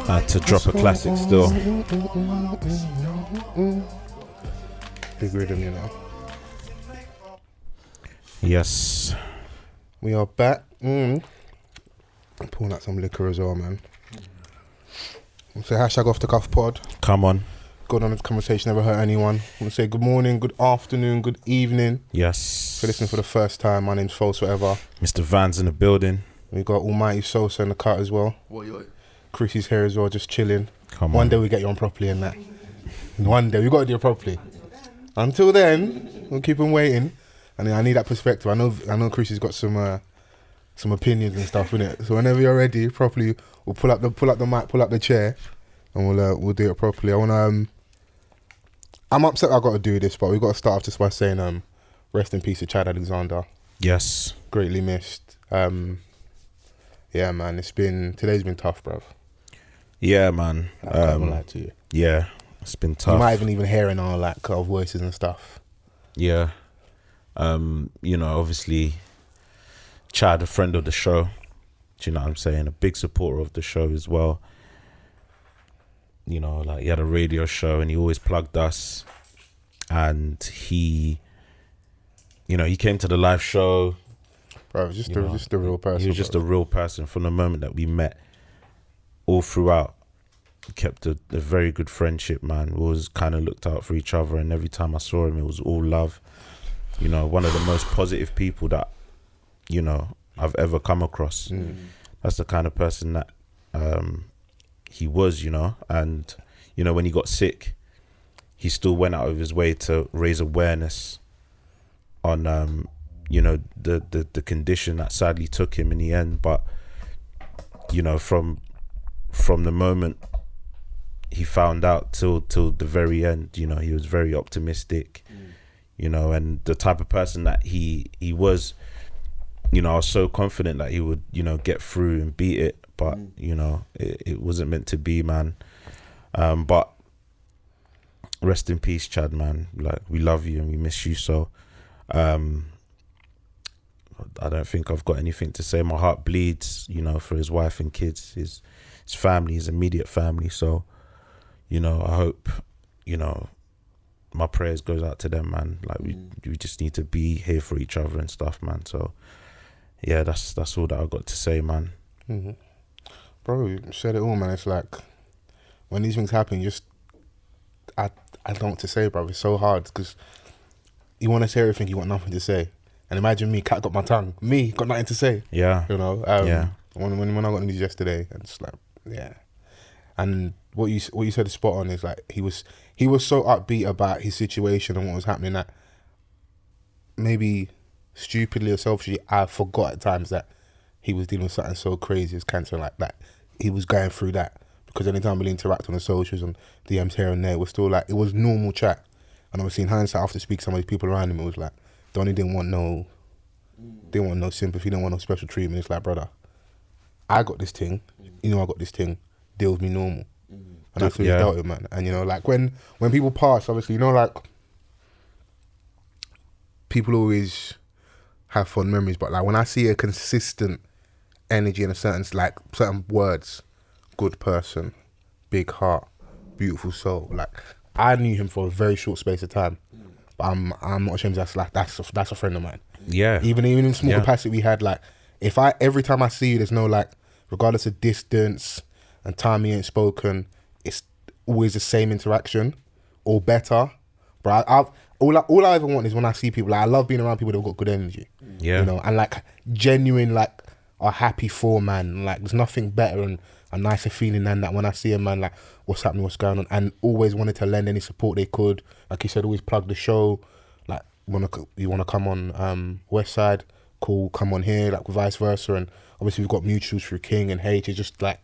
Had to drop a classic still. Big rhythm, you know. Yes. We are back. I'm pulling out some liquor as well, man. So hashtag off the cuff pod. Come on. Good on the conversation, never hurt anyone. I'm gonna say good morning, good afternoon, good evening. Yes. If you're listening for the first time, my name's Fols Forever Mr Vans in the building. We got Almighty Sosa in the cut as well. Chrissy's here as well, just chilling. Come on. One day we get you on properly and that. One day we got to do it properly. Until then, we'll keep him waiting. And I need that perspective. I know Chrissy's got some opinions and stuff in it. So whenever you're ready, properly, we'll pull up the mic, pull up the chair, and we'll do it properly. I'm upset I got to do this, but we've got to start off just by saying rest in peace to Chad Alexander. Yes. Greatly missed. Yeah, man, today's been tough, bruv. Yeah, man. I can't lie to you. Yeah, it's been tough. You might even hearing our our voices and stuff. Yeah. Obviously, Chad, a friend of the show. Do you know what I'm saying? A big supporter of the show as well. He had a radio show and he always plugged us. And he came to the live show. Bro, just a real person. He was just a real person from the moment that we met. All throughout, we kept a very good friendship, man. We always kind of looked out for each other, and every time I saw him, it was all love. One of the most positive people that, I've ever come across. That's the kind of person that he was, and, when he got sick, he still went out of his way to raise awareness on, the condition that sadly took him in the end. But, from the moment he found out till the very end, he was very optimistic, and the type of person that he was, I was so confident that he would, get through and beat it, but, it wasn't meant to be, man. But rest in peace, Chad, man. Like, we love you and we miss you. So, I don't think I've got anything to say. My heart bleeds, for his wife and kids, his family, his immediate family. So, I hope, my prayers goes out to them, man. Like, we just need to be here for each other and stuff, man. So, yeah, that's all that I got to say, man. Mm-hmm. Bro, you said it all, man. It's like, when these things happen, I don't know what to say, bro. It's so hard, because you want to say everything, you got nothing to say. And imagine me, cat got my tongue. Me, got nothing to say. Yeah. Yeah. When I got news yesterday, and it's like, yeah. And what you said is spot on. Is like he was so upbeat about his situation and what was happening that maybe stupidly or selfishly I forgot at times that he was dealing with something so crazy as cancer, like that. He was going through that, because anytime we interact on the socials and DMs here and there, it was still like, it was normal chat. And obviously in hindsight, after speaking to some of these people around him, it was like, Donnie didn't want no sympathy, didn't want no special treatment. It's like, brother, I got this thing, I got this thing, deal with me normal. And that's what he dealt with, man. And like when people pass, obviously, like, people always have fond memories, but like when I see a consistent energy and certain words, good person, big heart, beautiful soul, like, I knew him for a very short space of time. But I'm not ashamed. That's a friend of mine. Yeah. Even in small capacity we had, like, every time I see you, there's no, like, regardless of distance and time we ain't spoken, it's always the same interaction or better. But all I ever want is when I see people, like, I love being around people that've got good energy. Yeah. And like genuine, like, are happy for, man. Like, there's nothing better and a nicer feeling than that when I see a man, like, what's happening, what's going on, and always wanted to lend any support they could. Like you said, always plug the show. Like, you want to come on West Side, cool, come on here, like, vice versa. And obviously we've got mutuals through King and H. It's just like,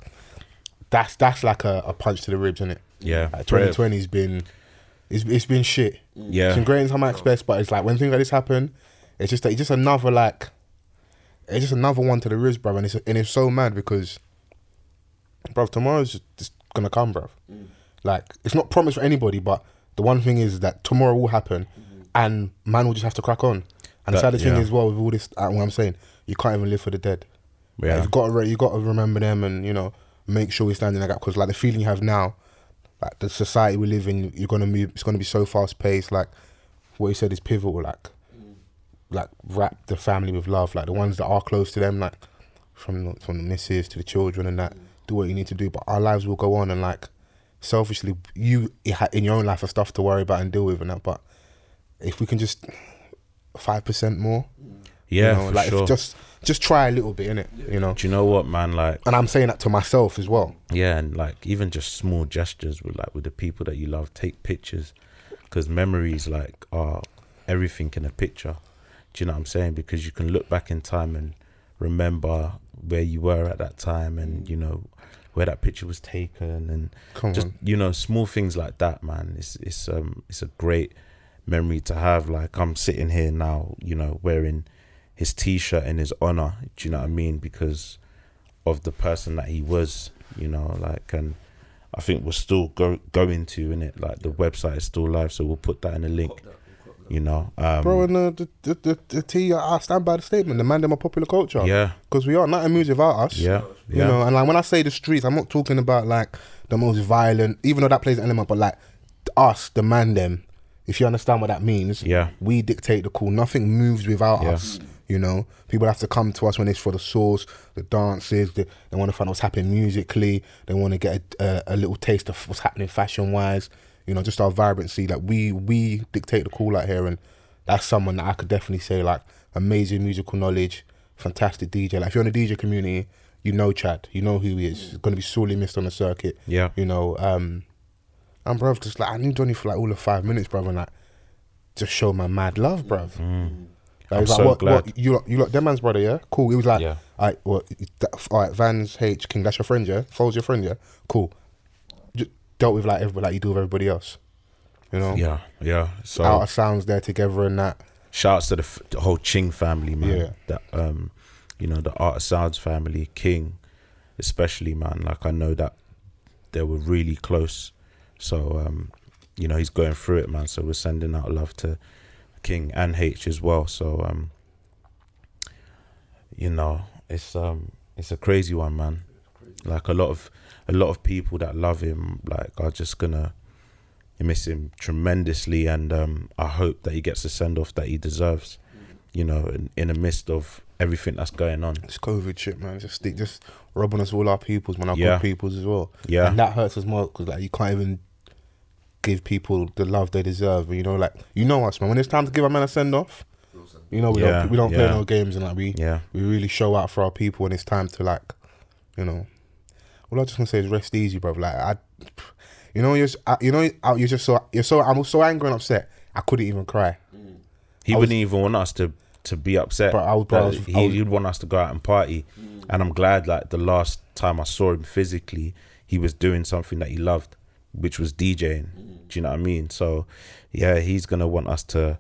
that's like a punch to the ribs, isn't it? Yeah. Like, 2020's been, it's been shit. Yeah. It's been great in some aspects, but it's like when things like this happen, it's just another one to the ribs, bro. And it's so mad because, bro, tomorrow's just gonna come, bro. Like, it's not promised for anybody, but the one thing is that tomorrow will happen, and man will just have to crack on. And the saddest thing as well with all this, what I'm saying, you can't even live for the dead. Yeah. Like, you got to remember them, and make sure we stand in that gap, because like the feeling you have now, like the society we live in, you're gonna move. It's gonna be so fast paced. Like what you said is pivotal. Like wrap the family with love. Like the ones that are close to them, like from the missus to the children and that. Do what you need to do, but our lives will go on, and like selfishly, you in your own life have stuff to worry about and deal with and that. But if we can just 5% more, Yeah, for like sure. if just try a little bit, innit? Do you know what, man? Like, And I'm saying that to myself as well. yeah, and like even just small gestures with the people that you love. Take pictures, because memories like are everything in a picture. Do you know what I'm saying? Because you can look back in time and remember where you were at that time, and where that picture was taken, and small things like that, man. It's a great memory to have. Like I'm sitting here now, wearing his t-shirt in his honor. Do you know what I mean? Because of the person that he was, and I think we're still going to, innit? Like the website is still live, so we'll put that in a link. Bro, and the T, I stand by the statement. The man, them are popular culture. Yeah, because we are nothing moves without us. yeah. And like when I say the streets, I'm not talking about like the most violent, even though that plays an element, but like us, the man, them. If you understand what that means, Yeah. we dictate the call. Nothing moves without us. People have to come to us when it's for the sauce, the dances. They want to find out what's happening musically. They want to get a little taste of what's happening fashion wise. Just our vibrancy. Like we dictate the call out here, and that's someone that I could definitely say like amazing musical knowledge, fantastic DJ. Like if you're in the DJ community, Chad, you know who he is. He's gonna be sorely missed on the circuit. Yeah. And bruv, just like I knew Johnny for like all of 5 minutes, bruv, and like just show my mad love, bruv. Like, I'm he was so like, glad. what you lot, that man's brother, yeah? Cool. He was like, Yeah. all right, Vans H King, that's your friend, yeah? Fols your friend, yeah? Cool. Just dealt with like everybody, like you do with everybody else. Yeah. So Out of Sounds there together and that. shouts to the whole Ching family, man. Yeah. That the Art of Sounds family, King especially, man. Like I know that they were really close. So he's going through it, man. So we're sending out love to King and H as well. So it's a crazy one, man. Like a lot of people that love him like are just gonna miss him tremendously, and I hope that he gets the send off that he deserves. In the midst of everything that's going on. It's COVID shit, man. Just robbing us all our peoples, man. Our Yeah. good peoples as well. Yeah. And that hurts us more because like you can't even give people the love they deserve. Us, man. When it's time to give a man a send off, we don't play no games, and like we really show out for our people when it's time to like, all I just want to say is rest easy, bro. Like I'm so angry and upset. I couldn't even cry. He wouldn't even want us to be upset. But He'd want us to go out and party. And I'm glad like the last time I saw him physically, he was doing something that he loved, which was DJing. Do you know what I mean? So yeah, he's gonna want us to,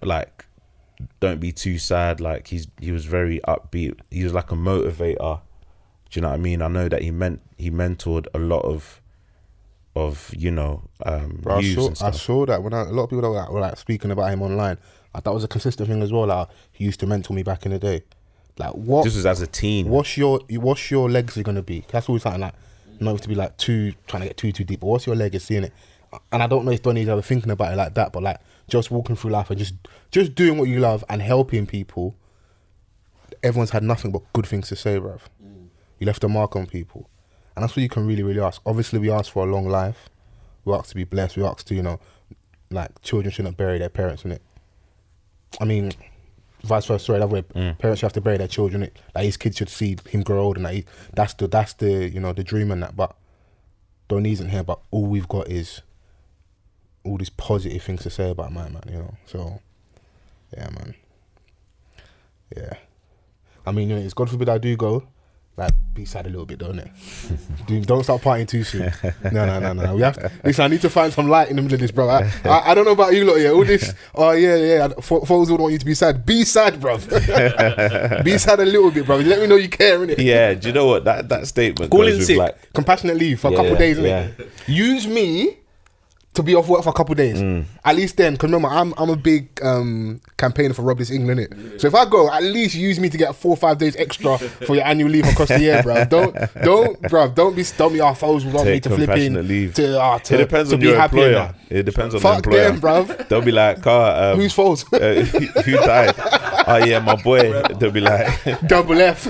like, don't be too sad. Like he was very upbeat. He was like a motivator. Do you know what I mean? I know that he mentored a lot of Bro, youths and stuff. I saw that when a lot of people were like speaking about him online. Like, that was a consistent thing as well. Like he used to mentor me back in the day. Like what? This was as a teen. What's your legacy gonna be? That's always something like not to be like trying to get too deep. But what's your legacy in it? And I don't know if Donny's ever thinking about it like that. But like just walking through life and just doing what you love and helping people. Everyone's had nothing but good things to say, bruv. You left a mark on people. And that's what you can really, really ask. Obviously, we ask for a long life. We ask to be blessed. We ask to, like, children shouldn't bury their parents, innit? I mean, vice versa, sorry, that way, parents should have to bury their children, innit? Like, his kids should see him grow old, and like, that's the the dream and that. But Don isn't here, but all we've got is all these positive things to say about my man, So, yeah, man. Yeah. I mean, it's God forbid I do go. Like, be sad a little bit, don't it? Don't start partying too soon. No. We have to, listen, I need to find some light in the middle of this, bro. I don't know about you lot, yeah. All this, Foles would want you to be sad. Be sad, bro. Be sad a little bit, bro. Let me know you care, innit? Yeah, do you know what? That statement Call goes in with sick. like Compassionate leave for a couple of days, innit? Use me to be off work for a couple of days. At least then, because remember, I'm a big campaigner for Rob This England, innit? So if I go, at least use me to get 4 or 5 days extra for your annual leave across the year, bruv. Don't be Fols want me to flip in. Leave. It depends on your employer. It depends on the employer. Fuck them, bruv. They'll be like, who's Fols? who died? Oh yeah, my boy. They'll be like, double F.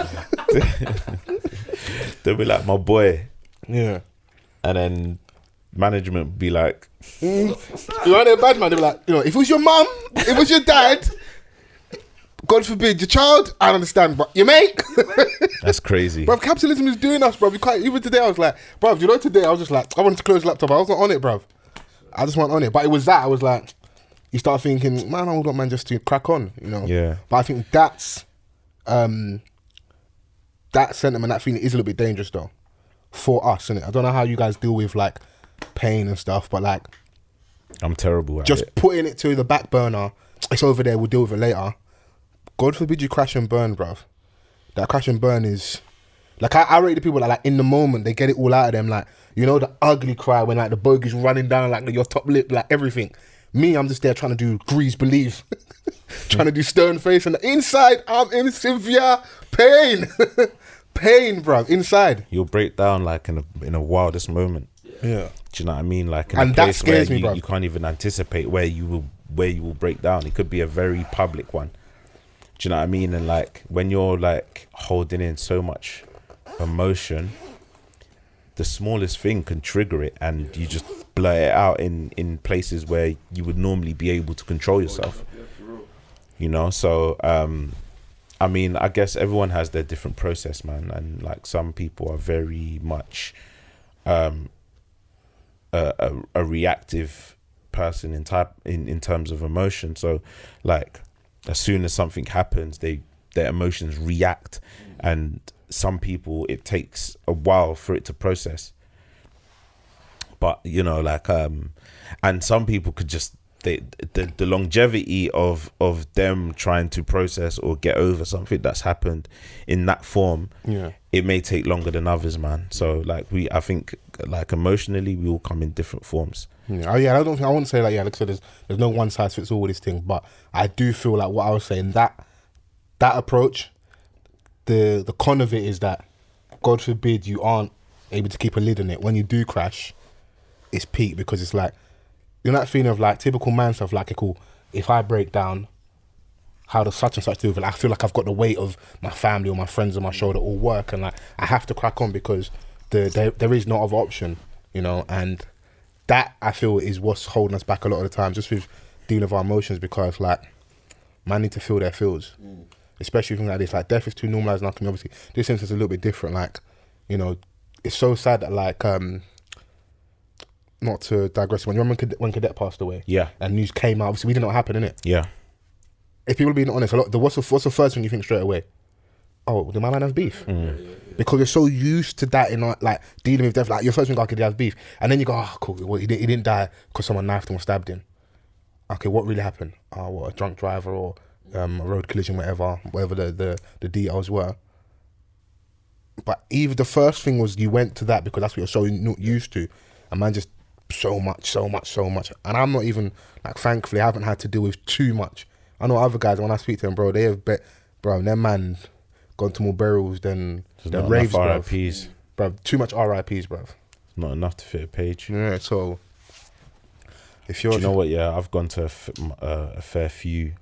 They'll be like, my boy. Yeah. And then management be like, you know, they're bad man. They'll be like, you know, if it was your mum, if it was your dad, God forbid, your child, I understand, but your mate. That's crazy. Bruv, capitalism is doing us, bruv. You can't, even today I was like, bruv, you know, today I was just like, I wanted to close the laptop. I wasn't on it, bruv. I just wasn't on it. But it was that, I was like, you start thinking, man, I would want man just to crack on, you know. Yeah. But I think that's, that sentiment, that feeling is a little bit dangerous though. For us, innit? I don't know how you guys deal with like pain and stuff, but like I'm terrible at just it. putting it to the back burner. It's over there, we'll deal with it later. God forbid you crash and burn, bruv. That crash and burn is like I rate the people that like in the moment they get it all out of them, like, you know, the ugly cry when like the bogey's running down like your top lip, like everything. Me, I'm just there trying to do Grease Believe. Trying to do stern face, and the inside I'm in severe pain. Pain, bruv, inside. You'll break down like in a wildest moment. Yeah. Do you know what I mean? Like in and a that place scares where me, bruv. you can't even anticipate where you will break down. It could be a very public one. Do you know what I mean? And like when you're like holding in so much emotion, the smallest thing can trigger it, and you just blurt it out in places where you would normally be able to control yourself. You know, so I mean, I guess everyone has their different process, man, and like some people are very much a reactive person in terms of emotion. So like as soon as something happens, their emotions react, and some people it takes a while for it to process. But you know, like and some people could just the longevity of them trying to process or get over something that's happened in that form, yeah, it may take longer than others, man. So like I think like emotionally we all come in different forms. Yeah, I wouldn't say like, yeah, like I said, there's no one size fits all with this thing, but I do feel like what I was saying, that approach, the con of it is that God forbid you aren't able to keep a lid on it. When you do crash, it's peak, because it's like, you know that feeling of like typical man stuff, like, cool, if I break down, how does such and such do with it? Like, I feel like I've got the weight of my family or my friends on my shoulder, all work, and like I have to crack on because there is no other option, you know. And that, I feel, is what's holding us back a lot of the time, just with dealing with our emotions, because like man need to feel their feels, especially things like this. Like death is too normalised now. Obviously, this instance is a little bit different. Like, you know, it's so sad that like not to digress, when Cadet passed away, Yeah. and news came out, obviously we didn't know what happened, innit? Yeah. If people are being honest, what's the first thing you think straight away? Oh, did my man have beef? Because you're so used to that in like dealing with death. Like your first thing, okay, did he have beef? And then you go, oh, cool, well, he didn't die because someone knifed him or stabbed him. Okay, what really happened? Oh, what, a drunk driver or a road collision, whatever the details were. But even the first thing was you went to that because that's what you're so used to, and man, just so much. And I'm not even, like, thankfully I haven't had to deal with too much. I know other guys, when I speak to them, bro, they have their man gone to more burials than raves, bro. R.I.Ps. Bro, too much R.I.Ps, bro. Not enough to fit a page. Yeah, so if you're... Do you know what? Yeah, I've gone to a fair few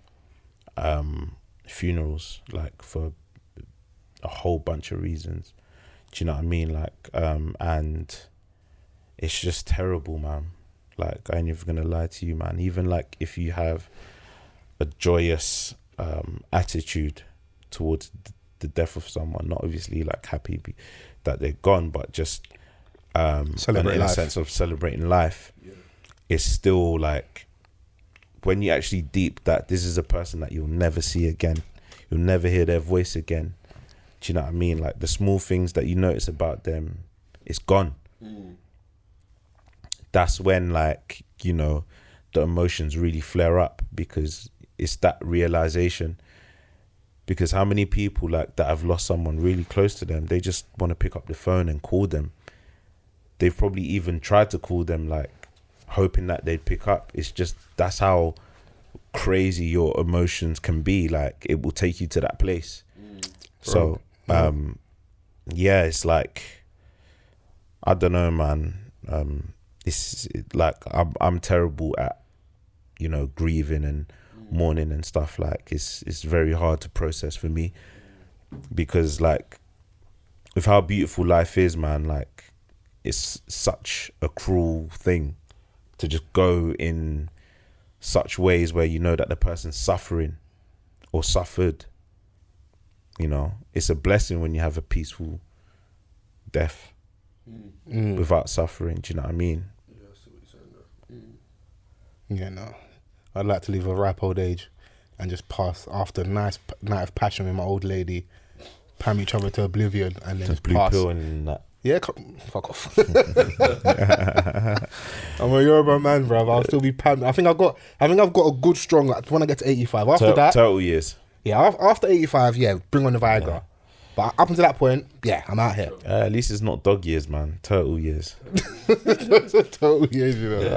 funerals, like for a whole bunch of reasons. Do you know what I mean? Like, and it's just terrible, man. Like, I ain't even gonna lie to you, man. Even like if you have a joyous attitude towards the death of someone, not obviously like happy that they're gone, but just in a sense of celebrating life, it's still like when you actually deep that this is a person that you'll never see again, you'll never hear their voice again. Do you know what I mean? Like the small things that you notice about them, it's gone. That's when, like, you know, the emotions really flare up, because it's that realization. Because how many people like that have lost someone really close to them, they just want to pick up the phone and call them. They've probably even tried to call them like hoping that they'd pick up. It's just, that's how crazy your emotions can be. Like, it will take you to that place. So yeah, it's like, I don't know, man. It's like, I'm terrible at, you know, grieving and mourning and stuff. Like, it's very hard to process for me, because like, with how beautiful life is, man, like, it's such a cruel thing to just go in such ways where you know that the person's suffering or suffered. You know, it's a blessing when you have a peaceful death without suffering. Do you know what I mean? Yeah, I see what you're saying there. Yeah, no. I'd like to live a ripe old age and just pass after a nice night of passion with my old lady, pam each other to oblivion, and then The just blue pass. pill and that. Yeah, fuck off. I'm a Yoruba man, bruv. I'll still be pam. I think I've got a good strong, like, when I get to 85. After that, Turtle years. yeah, after 85, yeah, bring on the Viagra. Yeah. But up until that point, yeah, I'm out here. At least it's not dog years, man. Turtle years. Total years, you know. Yeah.